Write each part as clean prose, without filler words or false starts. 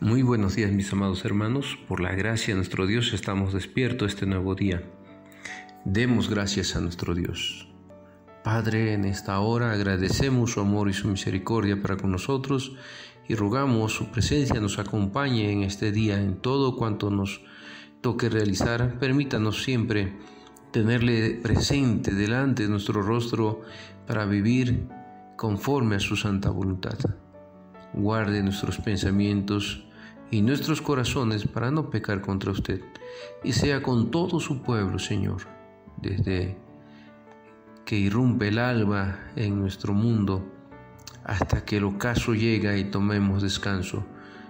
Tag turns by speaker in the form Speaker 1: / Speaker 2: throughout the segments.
Speaker 1: Muy buenos días, mis amados hermanos. Por la gracia de nuestro Dios estamos despiertos este nuevo día. Demos gracias a nuestro Dios. Padre, en esta hora agradecemos su amor y su misericordia para con nosotros y rogamos su presencia nos acompañe en este día en todo cuanto nos toque realizar. Permítanos siempre tenerle presente delante de nuestro rostro para vivir conforme a su santa voluntad. Guarde nuestros pensamientos y nuestros corazones para no pecar contra usted, y sea con todo su pueblo, Señor, desde que irrumpe el alba en nuestro mundo hasta que el ocaso llega y tomemos descanso.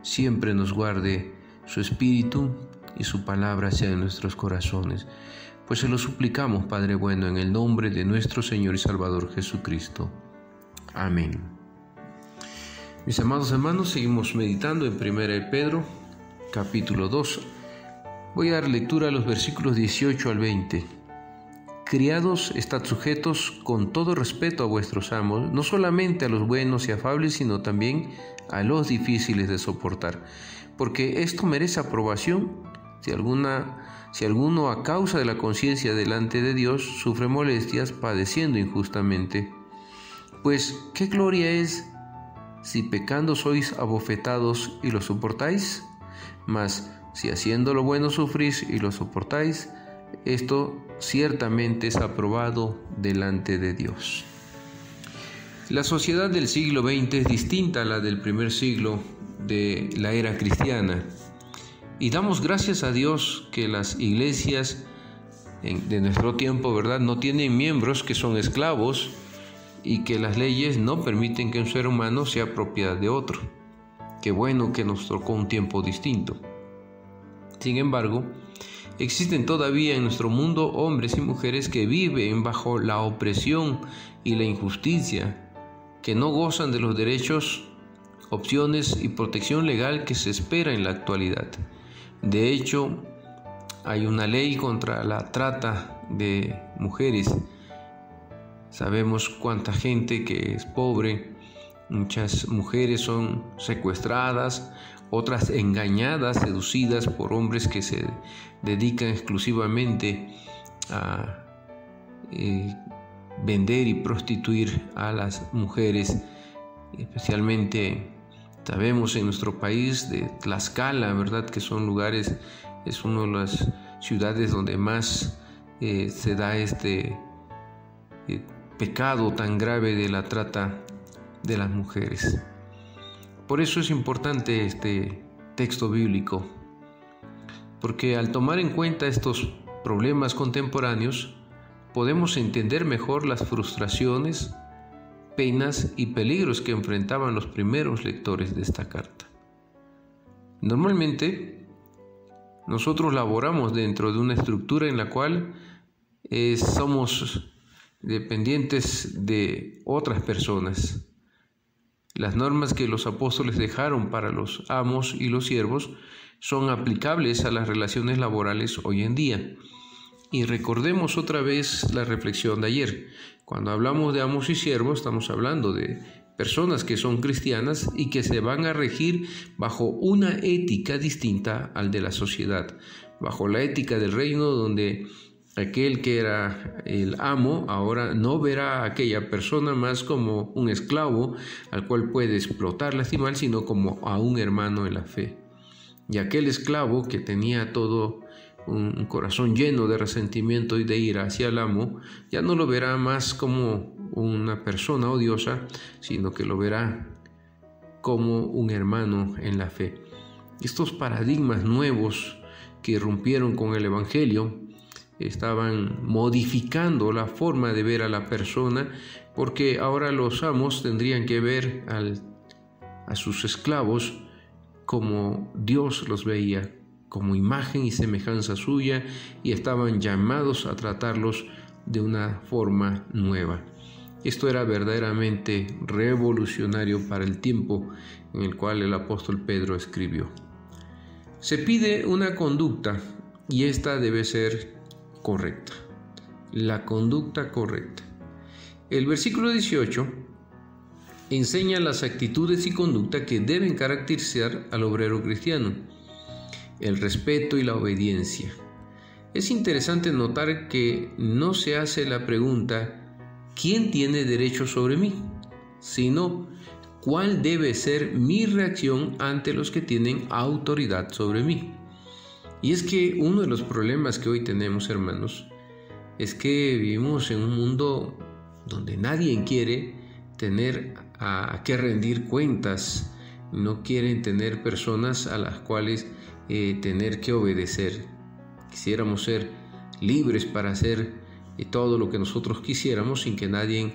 Speaker 1: Siempre nos guarde su espíritu y su palabra sea en nuestros corazones, pues se lo suplicamos, Padre bueno, en el nombre de nuestro Señor y Salvador Jesucristo. Amén. Mis amados hermanos, seguimos meditando en 1 Pedro, capítulo 2. Voy a dar lectura a los versículos 18 al 20. Criados, estad sujetos con todo respeto a vuestros amos, no solamente a los buenos y afables, sino también a los difíciles de soportar, porque esto merece aprobación si alguno a causa de la conciencia delante de Dios sufre molestias padeciendo injustamente. Pues, ¿qué gloria es si pecando sois abofetados y lo soportáis? Mas si haciendo lo bueno sufrís y lo soportáis, esto ciertamente es aprobado delante de Dios. La sociedad del siglo XX es distinta a la del primer siglo de la era cristiana, y damos gracias a Dios que las iglesias de nuestro tiempo, ¿verdad?, no tienen miembros que son esclavos, y que las leyes no permiten que un ser humano sea propiedad de otro. Qué bueno que nos tocó un tiempo distinto. Sin embargo, existen todavía en nuestro mundo hombres y mujeres que viven bajo la opresión y la injusticia, que no gozan de los derechos, opciones y protección legal que se espera en la actualidad. De hecho, hay una ley contra la trata de mujeres. Sabemos cuánta gente que es pobre, muchas mujeres son secuestradas, otras engañadas, seducidas por hombres que se dedican exclusivamente a vender y prostituir a las mujeres. Especialmente sabemos en nuestro país de Tlaxcala, ¿verdad?, que son lugares, es una de las ciudades donde más se da este pecado tan grave de la trata de las mujeres. Por eso es importante este texto bíblico, porque al tomar en cuenta estos problemas contemporáneos, podemos entender mejor las frustraciones, penas y peligros que enfrentaban los primeros lectores de esta carta. Normalmente, nosotros laboramos dentro de una estructura en la cual somos dependientes de otras personas. Las normas que los apóstoles dejaron para los amos y los siervos son aplicables a las relaciones laborales hoy en día. Y recordemos otra vez la reflexión de ayer. Cuando hablamos de amos y siervos, estamos hablando de personas que son cristianas y que se van a regir bajo una ética distinta al de la sociedad, bajo la ética del reino, donde aquel que era el amo ahora no verá a aquella persona más como un esclavo al cual puede explotar, lastimar, sino como a un hermano en la fe. Y aquel esclavo que tenía todo un corazón lleno de resentimiento y de ira hacia el amo, ya no lo verá más como una persona odiosa, sino que lo verá como un hermano en la fe. Estos paradigmas nuevos que irrumpieron con el Evangelio estaban modificando la forma de ver a la persona, porque ahora los amos tendrían que ver a sus esclavos como Dios los veía, como imagen y semejanza suya, y estaban llamados a tratarlos de una forma nueva. Esto era verdaderamente revolucionario para el tiempo en el cual el apóstol Pedro escribió. Se pide una conducta y esta debe ser correcta. La conducta correcta. El versículo 18 enseña las actitudes y conducta que deben caracterizar al obrero cristiano: el respeto y la obediencia. Es interesante notar que no se hace la pregunta ¿quién tiene derecho sobre mí?, sino ¿cuál debe ser mi reacción ante los que tienen autoridad sobre mí? Y es que uno de los problemas que hoy tenemos, hermanos, es que vivimos en un mundo donde nadie quiere tener a que rendir cuentas, no quieren tener personas a las cuales tener que obedecer. Quisiéramos ser libres para hacer todo lo que nosotros quisiéramos sin que nadie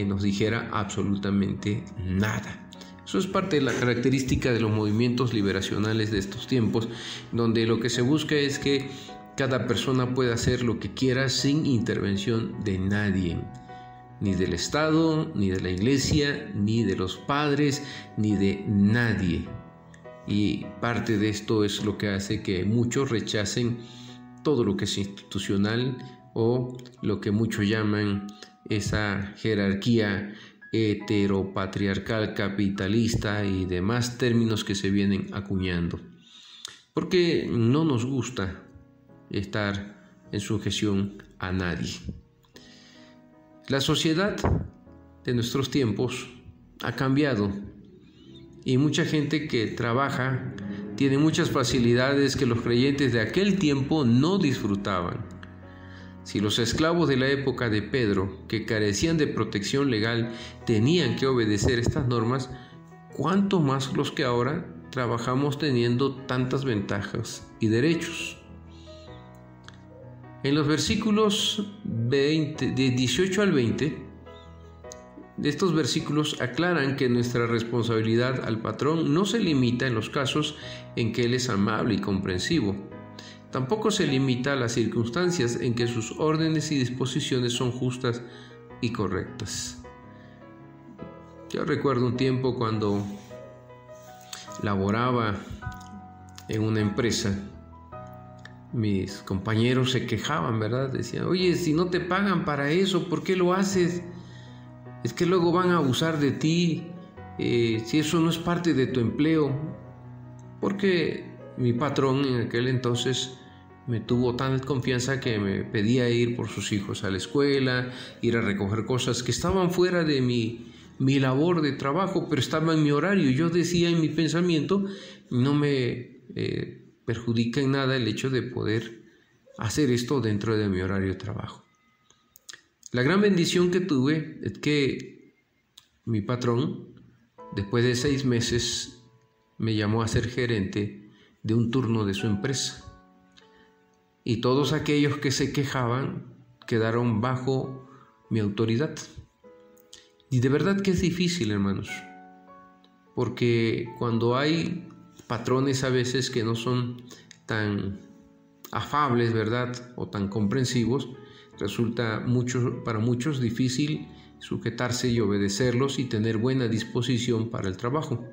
Speaker 1: nos dijera absolutamente nada. Eso es parte de la característica de los movimientos liberacionales de estos tiempos, donde lo que se busca es que cada persona pueda hacer lo que quiera sin intervención de nadie, ni del Estado, ni de la Iglesia, ni de los padres, ni de nadie. Y parte de esto es lo que hace que muchos rechacen todo lo que es institucional, o lo que muchos llaman esa jerarquía heteropatriarcal, capitalista y demás términos que se vienen acuñando, porque no nos gusta estar en sujeción a nadie. La sociedad de nuestros tiempos ha cambiado y mucha gente que trabaja tiene muchas facilidades que los creyentes de aquel tiempo no disfrutaban. Si los esclavos de la época de Pedro, que carecían de protección legal, tenían que obedecer estas normas, ¿cuánto más los que ahora trabajamos teniendo tantas ventajas y derechos? En los versículos de 18 al 20, de estos versículos aclaran que nuestra responsabilidad al patrón no se limita en los casos en que él es amable y comprensivo. Tampoco se limita a las circunstancias en que sus órdenes y disposiciones son justas y correctas. Yo recuerdo un tiempo cuando laboraba en una empresa, mis compañeros se quejaban, ¿verdad? Decían: oye, si no te pagan para eso, ¿por qué lo haces? Es que luego van a abusar de ti, si eso no es parte de tu empleo. Porque mi patrón en aquel entonces me tuvo tan confianza que me pedía ir por sus hijos a la escuela, ir a recoger cosas que estaban fuera de mi labor de trabajo, pero estaba en mi horario. Yo decía en mi pensamiento, no me perjudica en nada el hecho de poder hacer esto dentro de mi horario de trabajo. La gran bendición que tuve es que mi patrón, después de 6 meses, me llamó a ser gerente de un turno de su empresa. Y todos aquellos que se quejaban quedaron bajo mi autoridad. Y de verdad que es difícil, hermanos, porque cuando hay patrones a veces que no son tan afables, ¿verdad?, o tan comprensivos, resulta para muchos difícil sujetarse y obedecerlos y tener buena disposición para el trabajo.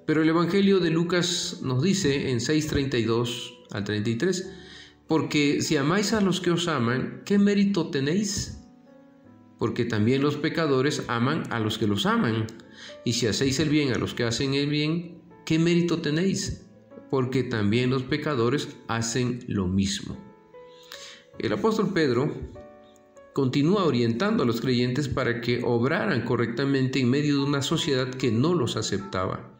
Speaker 1: Pero el Evangelio de Lucas nos dice en 6:32 al 33, porque si amáis a los que os aman, ¿qué mérito tenéis? Porque también los pecadores aman a los que los aman. Y si hacéis el bien a los que hacen el bien, ¿qué mérito tenéis? Porque también los pecadores hacen lo mismo. El apóstol Pedro continúa orientando a los creyentes para que obraran correctamente en medio de una sociedad que no los aceptaba.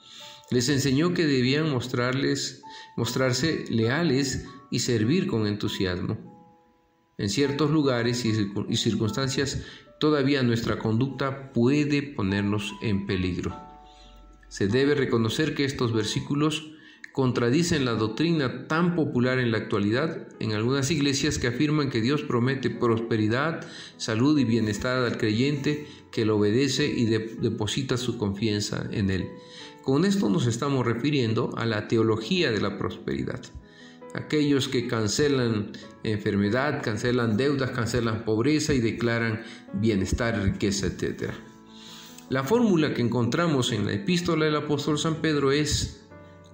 Speaker 1: Les enseñó que debían mostrarse leales y servir con entusiasmo. En ciertos lugares y circunstancias, todavía nuestra conducta puede ponernos en peligro. Se debe reconocer que estos versículos contradicen la doctrina tan popular en la actualidad en algunas iglesias que afirman que Dios promete prosperidad, salud y bienestar al creyente que lo obedece y deposita su confianza en Él. Con esto nos estamos refiriendo a la teología de la prosperidad. Aquellos que cancelan enfermedad, cancelan deudas, cancelan pobreza y declaran bienestar, riqueza, etc. La fórmula que encontramos en la epístola del apóstol San Pedro es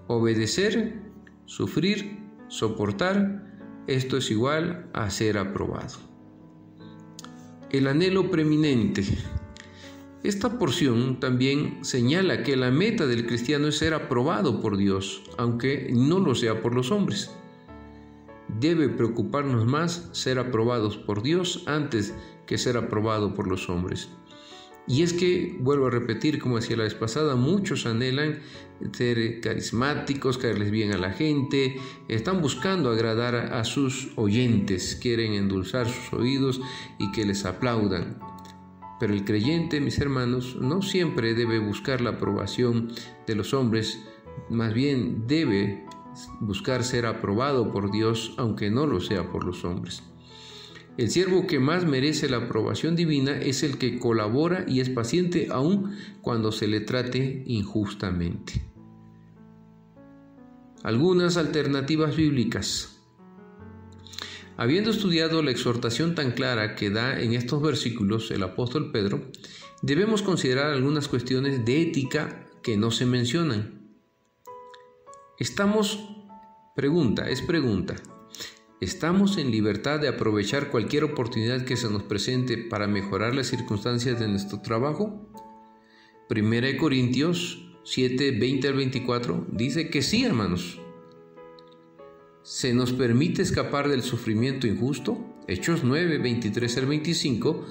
Speaker 1: obedecer, sufrir, soportar. Esto es igual a ser aprobado. El anhelo preeminente Esta porción también señala que la meta del cristiano es ser aprobado por Dios, aunque no lo sea por los hombres. Debe preocuparnos más ser aprobados por Dios antes que ser aprobado por los hombres. Y es que, vuelvo a repetir, como decía la vez pasada, muchos anhelan ser carismáticos, caerles bien a la gente, están buscando agradar a sus oyentes, quieren endulzar sus oídos y que les aplaudan. Pero el creyente, mis hermanos, no siempre debe buscar la aprobación de los hombres, más bien debe buscar ser aprobado por Dios, aunque no lo sea por los hombres. El siervo que más merece la aprobación divina es el que colabora y es paciente aun cuando se le trate injustamente. Algunas alternativas bíblicas. Habiendo estudiado la exhortación tan clara que da en estos versículos el apóstol Pedro, debemos considerar algunas cuestiones de ética que no se mencionan. ¿Estamos en libertad de aprovechar cualquier oportunidad que se nos presente para mejorar las circunstancias de nuestro trabajo? 1 Corintios 7, 20 al 24 dice que sí, hermanos. ¿Se nos permite escapar del sufrimiento injusto? Hechos 9, 23 al 25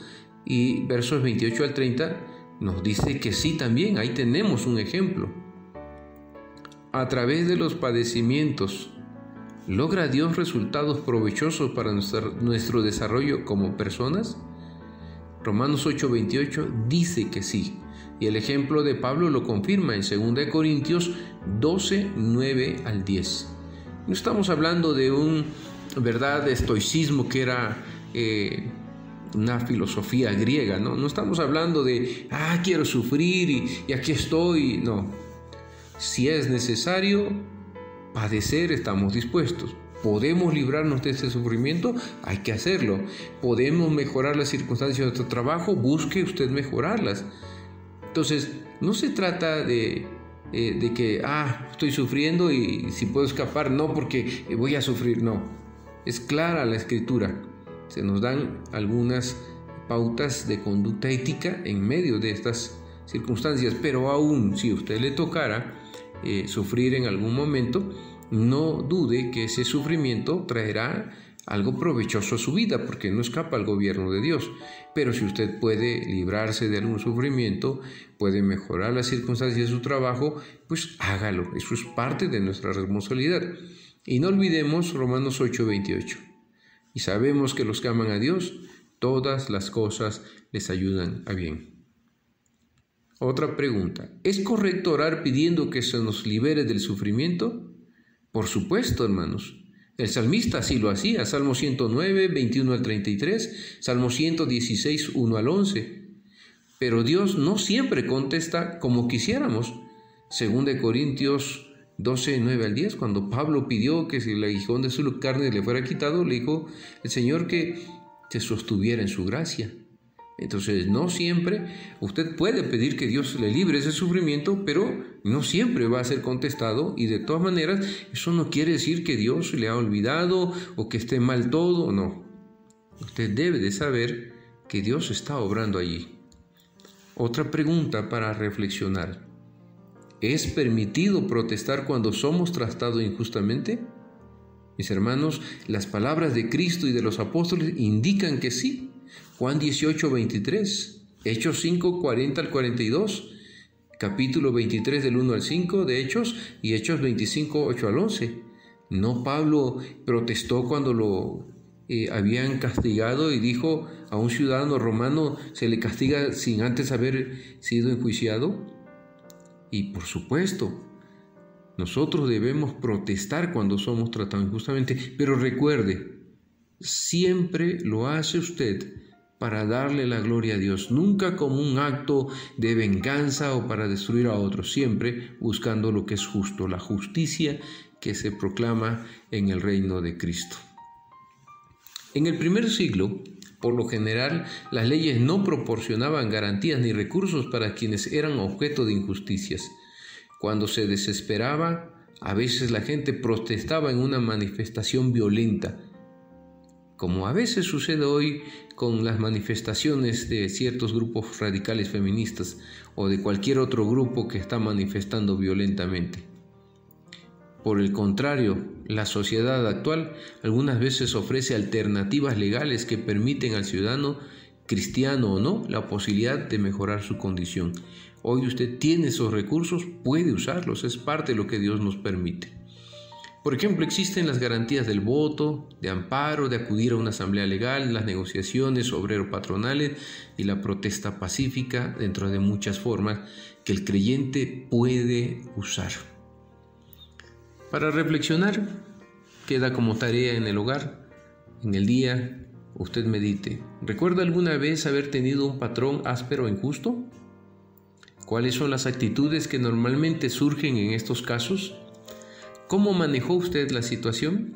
Speaker 1: y versos 28 al 30 nos dice que sí también. Ahí tenemos un ejemplo. A través de los padecimientos, ¿logra Dios resultados provechosos para nuestro desarrollo como personas? Romanos 8:28 dice que sí, y el ejemplo de Pablo lo confirma en 2 Corintios 12, 9 al 10. No estamos hablando de un estoicismo que era una filosofía griega, ¿no? No estamos hablando de, quiero sufrir y aquí estoy, no. Si es necesario padecer, estamos dispuestos. ¿Podemos librarnos de este sufrimiento? Hay que hacerlo. ¿Podemos mejorar las circunstancias de nuestro trabajo? Busque usted mejorarlas. Entonces, no se trata de que, estoy sufriendo y si puedo escapar, no, porque voy a sufrir. No, es clara la Escritura. Se nos dan algunas pautas de conducta ética en medio de estas circunstancias, pero aún si a usted le tocara sufrir en algún momento, no dude que ese sufrimiento traerá algo provechoso a su vida, porque no escapa al gobierno de Dios. Pero si usted puede librarse de algún sufrimiento, puede mejorar las circunstancias de su trabajo, pues hágalo. Eso es parte de nuestra responsabilidad. Y no olvidemos Romanos 8:28. Y sabemos que los que aman a Dios, todas las cosas les ayudan a bien. Otra pregunta, ¿es correcto orar pidiendo que se nos libere del sufrimiento? Por supuesto, hermanos. El salmista así lo hacía, Salmo 109, 21 al 33, Salmo 116, 1 al 11. Pero Dios no siempre contesta como quisiéramos. 2 Corintios 12, 9 al 10, cuando Pablo pidió que si el aguijón de su carne le fuera quitado, le dijo el Señor que se sostuviera en su gracia. Entonces, no siempre, usted puede pedir que Dios le libre ese sufrimiento, pero no siempre va a ser contestado, y de todas maneras, eso no quiere decir que Dios le ha olvidado o que esté mal todo, no. Usted debe de saber que Dios está obrando allí. Otra pregunta para reflexionar. ¿Es permitido protestar cuando somos tratados injustamente? Mis hermanos, las palabras de Cristo y de los apóstoles indican que sí. Juan 18, 23, Hechos 5, 40 al 42, capítulo 23 del 1 al 5 de Hechos y Hechos 25, 8 al 11. No, Pablo protestó cuando lo habían castigado y dijo a un ciudadano romano se le castiga sin antes haber sido enjuiciado. Y por supuesto, nosotros debemos protestar cuando somos tratados injustamente, pero recuerde, siempre lo hace usted para darle la gloria a Dios, nunca como un acto de venganza o para destruir a otros, siempre buscando lo que es justo, la justicia que se proclama en el reino de Cristo. En el primer siglo, por lo general, las leyes no proporcionaban garantías ni recursos para quienes eran objeto de injusticias. Cuando se desesperaba, a veces la gente protestaba en una manifestación violenta, como a veces sucede hoy con las manifestaciones de ciertos grupos radicales feministas o de cualquier otro grupo que está manifestando violentamente. Por el contrario, la sociedad actual algunas veces ofrece alternativas legales que permiten al ciudadano, cristiano o no, la posibilidad de mejorar su condición. Hoy usted tiene esos recursos, puede usarlos, es parte de lo que Dios nos permite. Por ejemplo, existen las garantías del voto, de amparo, de acudir a una asamblea legal, las negociaciones obrero-patronales y la protesta pacífica, dentro de muchas formas que el creyente puede usar. Para reflexionar, queda como tarea en el hogar, en el día, usted medite. ¿Recuerda alguna vez haber tenido un patrón áspero o injusto? ¿Cuáles son las actitudes que normalmente surgen en estos casos? ¿Cómo manejó usted la situación?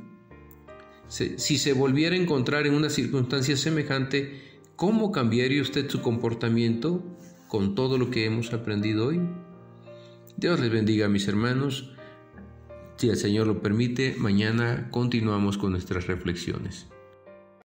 Speaker 1: Si se volviera a encontrar en una circunstancia semejante, ¿cómo cambiaría usted su comportamiento con todo lo que hemos aprendido hoy? Dios les bendiga, mis hermanos. Si el Señor lo permite, mañana continuamos con nuestras reflexiones.